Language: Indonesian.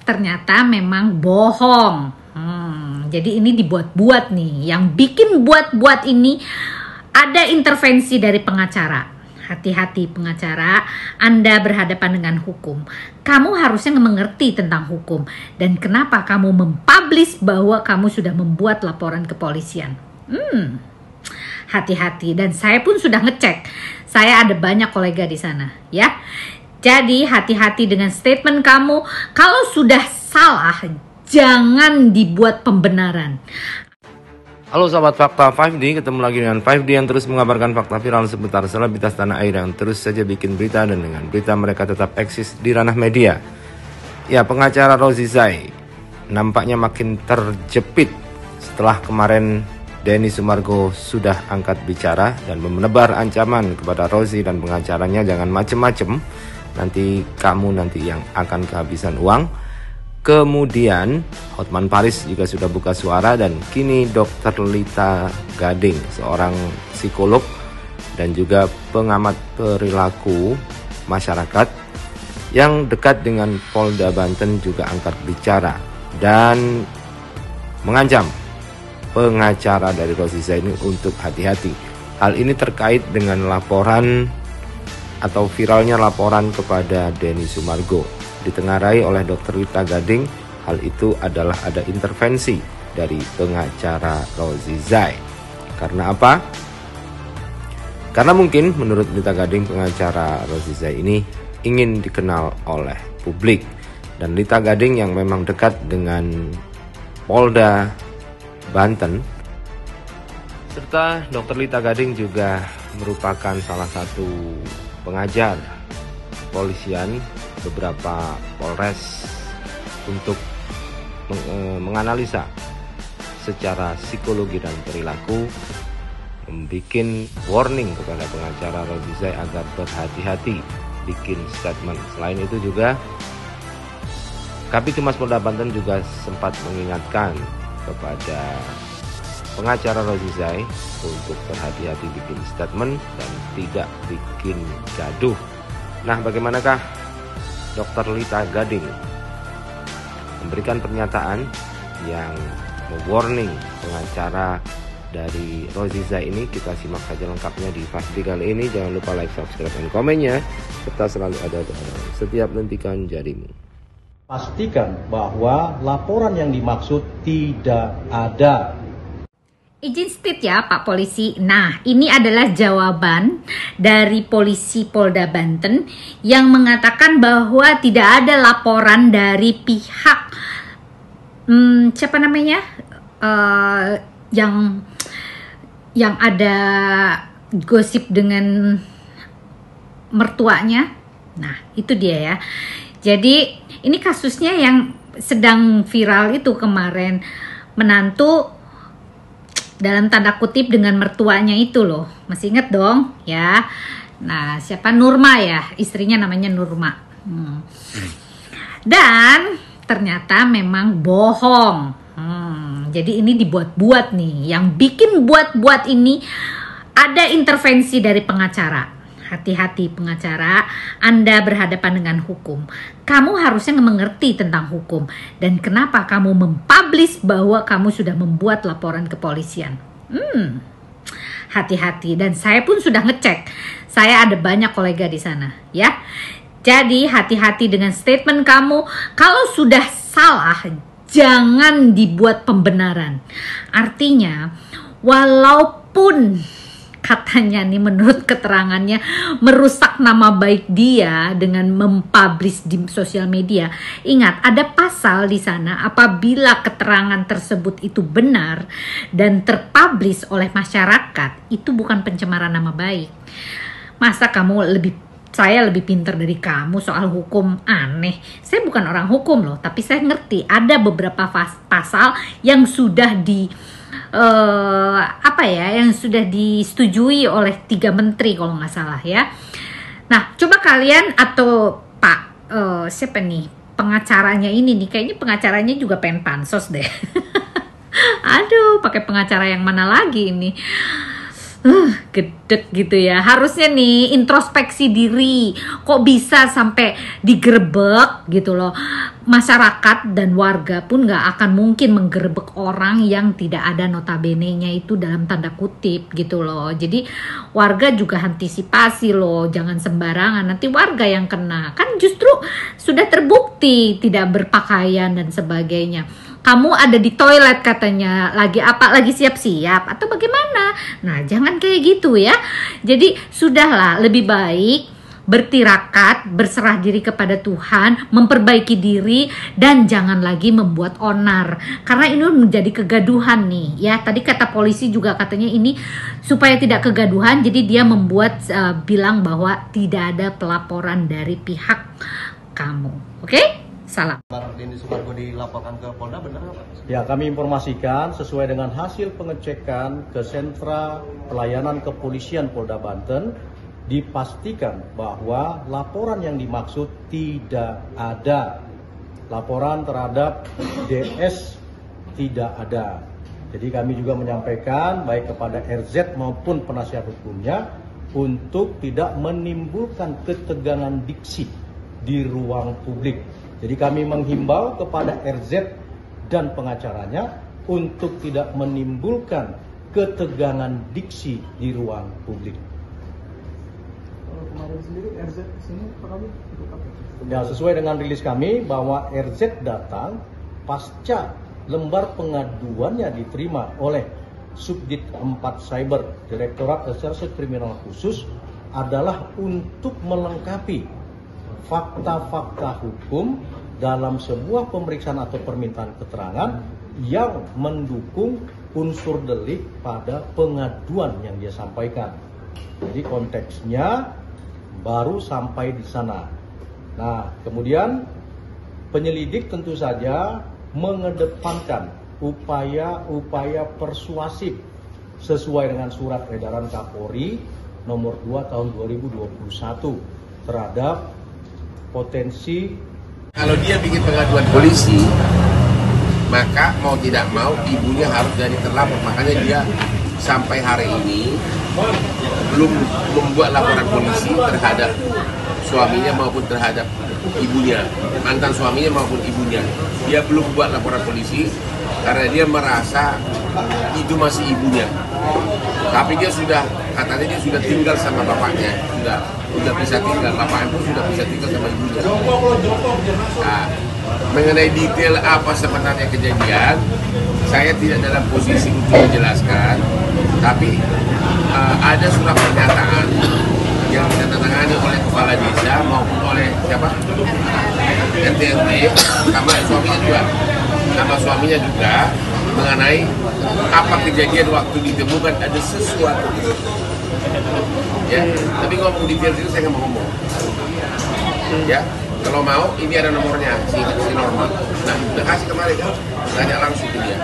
ternyata memang bohong. Jadi ini dibuat-buat nih. Yang bikin buat-buat ini ada intervensi dari pengacara. Hati-hati pengacara, Anda berhadapan dengan hukum. Kamu harusnya mengerti tentang hukum. Dan kenapa kamu mempublish bahwa kamu sudah membuat laporan kepolisian? Hati-hati. Dan saya pun sudah ngecek. Saya ada banyak kolega di sana, ya. Jadi hati-hati dengan statement kamu. Kalau sudah salah, jangan dibuat pembenaran. Halo sahabat Fakta 5D, ketemu lagi dengan 5D yang terus mengabarkan fakta viral seputar selebritas tanah air yang terus saja bikin berita, dan dengan berita mereka tetap eksis di ranah media. Ya, pengacara Rosy Zai nampaknya makin terjepit setelah kemarin Denny Sumargo sudah angkat bicara dan menebar ancaman kepada Rosy dan pengacaranya, jangan macem-macem, nanti kamu yang akan kehabisan uang. Kemudian Hotman Paris juga sudah buka suara, dan kini Dr. Lita Gading, seorang psikolog dan juga pengamat perilaku masyarakat yang dekat dengan Polda Banten, juga angkat bicara dan mengancam pengacara dari Rosy Zai ini untuk hati-hati. Hal ini terkait dengan laporan atau viralnya laporan kepada Denny Sumargo. Ditengarai oleh Dr. Lita Gading, hal itu adalah ada intervensi dari pengacara Rosy Zai. Karena apa? Karena mungkin menurut Lita Gading, pengacara Rosy Zai ini ingin dikenal oleh publik. Dan Lita Gading yang memang dekat dengan Polda Banten, serta Dr. Lita Gading juga merupakan salah satu pengajar kepolisian beberapa Polres untuk menganalisa secara psikologi dan perilaku, membuat warning kepada pengacara Rosy Zai agar berhati-hati bikin statement. Selain itu juga Kabid Humas Polda Banten juga sempat mengingatkan kepada pengacara Rosy Zai untuk berhati-hati bikin statement dan tidak bikin gaduh. Nah, bagaimanakah Dr. Lita Gading memberikan pernyataan yang mewarning pengacara dari Rosy Zai ini? Kita simak saja lengkapnya di Fast kali ini. Jangan lupa like, subscribe, dan komennya, serta selalu ada doa setiap lentikan jarimu. Pastikan bahwa laporan yang dimaksud tidak ada. Izin state ya Pak Polisi. Nah, ini adalah jawaban dari polisi Polda Banten yang mengatakan bahwa tidak ada laporan dari pihak siapa namanya yang ada gosip dengan mertuanya. Nah, itu dia ya. Jadi ini kasusnya yang sedang viral itu kemarin, menantu dalam tanda kutip dengan mertuanya itu loh. Masih inget dong ya. Nah, siapa? Nurma ya, istrinya namanya Nurma. Dan ternyata memang bohong. Jadi ini dibuat-buat nih. Yang bikin buat-buat ini ada intervensi dari pengacara. Hati-hati pengacara, Anda berhadapan dengan hukum. Kamu harusnya mengerti tentang hukum. Dan kenapa kamu mempublish bahwa kamu sudah membuat laporan kepolisian? Hati-hati. Dan saya pun sudah ngecek. Saya ada banyak kolega di sana, ya. Jadi hati-hati dengan statement kamu. Kalau sudah salah, jangan dibuat pembenaran. Artinya, walaupun katanya nih menurut keterangannya merusak nama baik dia dengan mempublish di sosial media. Ingat, ada pasal di sana apabila keterangan tersebut itu benar dan terpublish oleh masyarakat, itu bukan pencemaran nama baik. Masa saya lebih pintar dari kamu soal hukum? Aneh. Saya bukan orang hukum loh, tapi saya ngerti ada beberapa pasal yang sudah yang sudah disetujui oleh 3 menteri kalau nggak salah ya. Nah, coba kalian atau Pak siapa nih pengacaranya ini nih, kayaknya pengacaranya juga pengen pansos deh. Aduh, pakai pengacara yang mana lagi ini? Gedek gitu ya. Harusnya nih introspeksi diri. Kok bisa sampai digerebek gitu loh. Masyarakat dan warga pun gak akan mungkin menggerebek orang yang tidak ada notabene-nya itu dalam tanda kutip gitu loh. Jadi warga juga antisipasi loh, jangan sembarangan nanti warga yang kena. Kan justru sudah terbukti tidak berpakaian dan sebagainya. Kamu ada di toilet katanya, lagi apa? Lagi siap-siap atau bagaimana? Nah, jangan kayak gitu ya. Jadi sudahlah, lebih baik bertirakat, berserah diri kepada Tuhan, memperbaiki diri, dan jangan lagi membuat onar. Karena ini menjadi kegaduhan nih ya. Tadi kata polisi juga katanya ini supaya tidak kegaduhan, jadi dia membuat bilang bahwa tidak ada pelaporan dari pihak kamu. Oke? Salam. Denny Sumargo dilaporkan ke Polda, benar nggak Pak? Ya, kami informasikan sesuai dengan hasil pengecekan ke Sentra Pelayanan Kepolisian Polda Banten, dipastikan bahwa laporan yang dimaksud tidak ada. Laporan terhadap DS tidak ada. Jadi kami juga menyampaikan baik kepada RZ maupun penasihat hukumnya untuk tidak menimbulkan ketegangan diksi di ruang publik. Jadi kami menghimbau kepada RZ dan pengacaranya untuk tidak menimbulkan ketegangan diksi di ruang publik. Kemarin sendiri RZ sini Pak Kabit untuk apa? Ya, sesuai dengan rilis kami bahwa RZ datang pasca lembar pengaduannya diterima oleh Subdit 4 Cyber Direktorat Reserse Kriminal Khusus adalah untuk melengkapi fakta-fakta hukum dalam sebuah pemeriksaan atau permintaan keterangan yang mendukung unsur delik pada pengaduan yang dia sampaikan. Jadi konteksnya baru sampai di sana. Nah, kemudian penyelidik tentu saja mengedepankan upaya-upaya persuasif sesuai dengan surat edaran Kapolri nomor 2 tahun 2021 terhadap potensi. Kalau dia bikin pengaduan polisi, maka mau tidak mau ibunya harus jadi terlapor. Makanya dia sampai hari ini belum membuat laporan polisi terhadap suaminya maupun terhadap ibunya, mantan suaminya maupun ibunya. Dia belum buat laporan polisi karena dia merasa itu masih ibunya. Tapi dia sudah, katanya dia sudah tinggal sama bapaknya, sudah bisa tinggal, bapaknya pun sudah bisa tinggal sama ibunya. Nah, mengenai detail apa sebenarnya kejadian, saya tidak dalam posisi untuk menjelaskan, tapi ada surat pernyataan yang ditandatangani oleh kepala desa maupun oleh siapa? RT sama suaminya juga mengenai apa kejadian waktu ditemukan ada sesuatu. Ya, tapi ngomong detail itu saya nggak mau ngomong. Ya, kalau mau ini ada nomornya si normal. Nah, udah kasih kemarin kan, tanya langsung ke dia.